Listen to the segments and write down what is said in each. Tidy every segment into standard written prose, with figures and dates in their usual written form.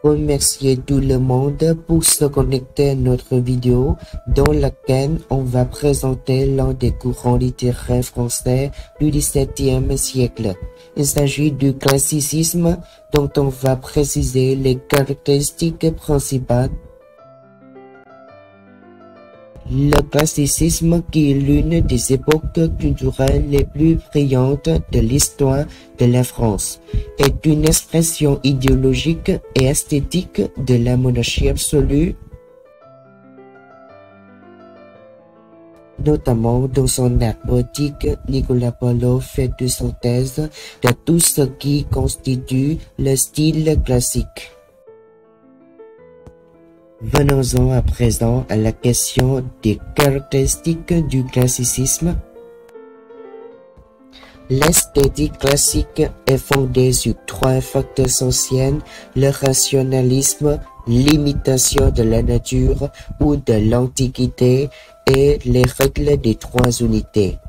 remercier tout le monde pour se connecter à notre vidéo dans laquelle on va présenter l'un des courants littéraires français du XVIIe siècle. Il s'agit du classicisme dont on va préciser les caractéristiques principales. Le classicisme, qui est l'une des époques culturelles les plus brillantes de l'histoire de la France, est une expression idéologique et esthétique de la monarchie absolue, notamment dans son art poétique. Nicolas Paulo fait une synthèse de tout ce qui constitue le style classique. Venons-en à présent à la question des caractéristiques du classicisme. L'esthétique classique est fondée sur trois facteurs essentiels: le rationalisme, l'imitation de la nature ou de l'antiquité et les règles des trois unités.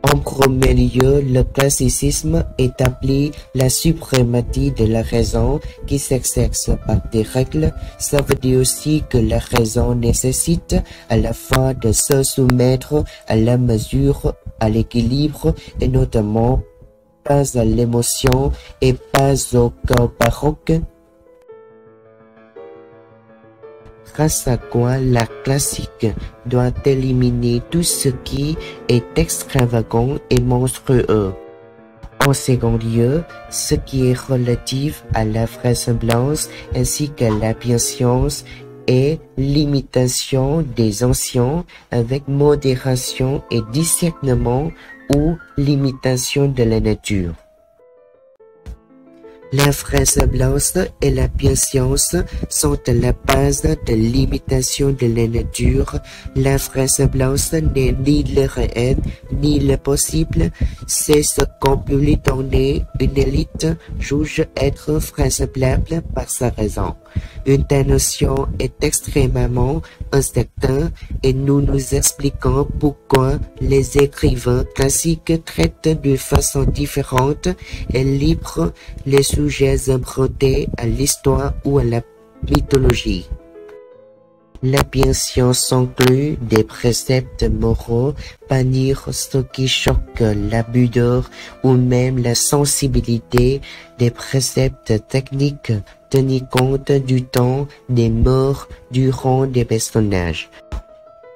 En premier lieu, le classicisme établit la suprématie de la raison qui s'exerce par des règles. Ça veut dire aussi que la raison nécessite à la fois de se soumettre à la mesure, à l'équilibre et notamment pas à l'émotion et pas au chaos baroque. Grâce à quoi l'art classique doit éliminer tout ce qui est extravagant et monstrueux. En second lieu, ce qui est relatif à la vraisemblance ainsi qu'à la bienséance et l'imitation des anciens avec modération et discernement ou l'imitation de la nature. La vraisemblance et la bienséance sont à la base de l'imitation de la nature. La vraisemblance n'est ni le réel ni le possible, c'est ce qu'on peut lui donner. Une élite juge être vraisemblable par sa raison. Une telle notion est extrêmement incertaine et nous nous expliquons pourquoi les écrivains classiques traitent d'une façon différente et libre les sujets empruntés à l'histoire ou à la mythologie. La bienséance inclut des préceptes moraux, bannir ce qui choque la pudeur ou même la sensibilité, des préceptes techniques, tenir compte du temps, des morts, du rang des personnages.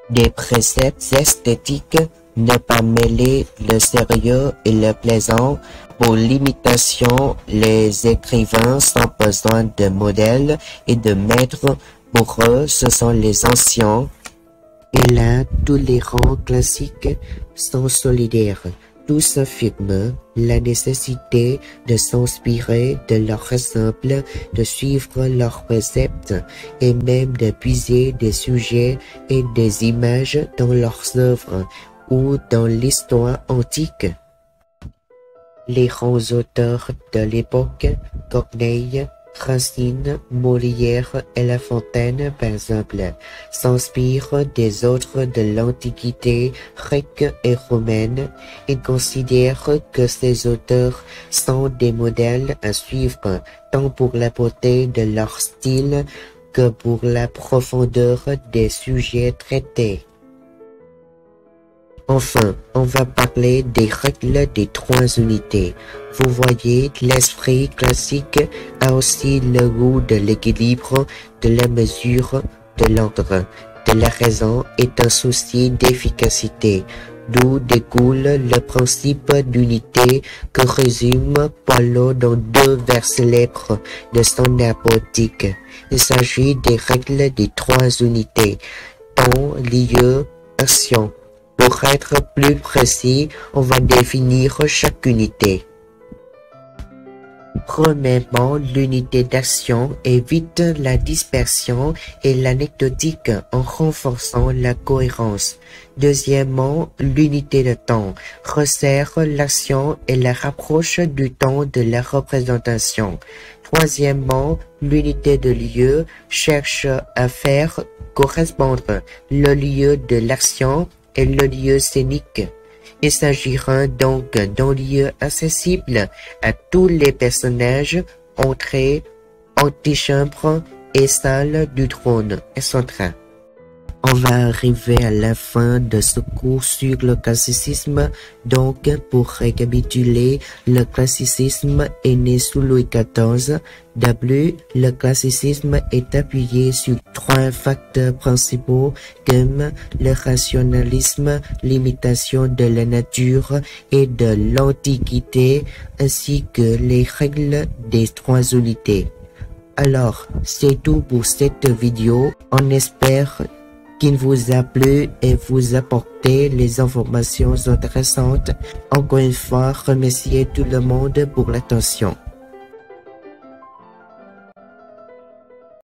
Des préceptes esthétiques, ne pas mêler le sérieux et le plaisant. Pour l'imitation, les écrivains ont besoin de modèles et de maîtres. Pour eux, ce sont les anciens. Et là, tous les rangs classiques sont solidaires. Tous affirment la nécessité de s'inspirer de leur exemple, de suivre leurs préceptes et même de puiser des sujets et des images dans leurs œuvres ou dans l'histoire antique. Les grands auteurs de l'époque, Corneille, Racine, Molière et La Fontaine, par exemple, s'inspirent des autres de l'Antiquité grecque et romaine. Ils considèrent que ces auteurs sont des modèles à suivre, tant pour la beauté de leur style que pour la profondeur des sujets traités. Enfin, on va parler des règles des trois unités. Vous voyez, l'esprit classique a aussi le goût de l'équilibre, de la mesure, de l'ordre, de la raison et un souci d'efficacité, d'où découle le principe d'unité que résume Paulo dans deux vers célèbres de son art poétique. Il s'agit des règles des trois unités, temps, lieu, action. Pour être plus précis, on va définir chaque unité. Premièrement, l'unité d'action évite la dispersion et l'anecdotique en renforçant la cohérence. Deuxièmement, l'unité de temps resserre l'action et la rapproche du temps de la représentation. Troisièmement, l'unité de lieu cherche à faire correspondre le lieu de l'action et le lieu scénique. Il s'agira donc d'un lieu accessible à tous les personnages entrée, antichambre et salle du trône, etc. On va arriver à la fin de ce cours sur le classicisme. Donc, pour récapituler, le classicisme est né sous Louis XIV. D'abord, le classicisme est appuyé sur trois facteurs principaux comme le rationalisme, l'imitation de la nature et de l'antiquité, ainsi que les règles des trois unités. Alors, c'est tout pour cette vidéo. On espère qu'il vous a plu et vous apporter les informations intéressantes. Encore une fois, remerciez tout le monde pour l'attention.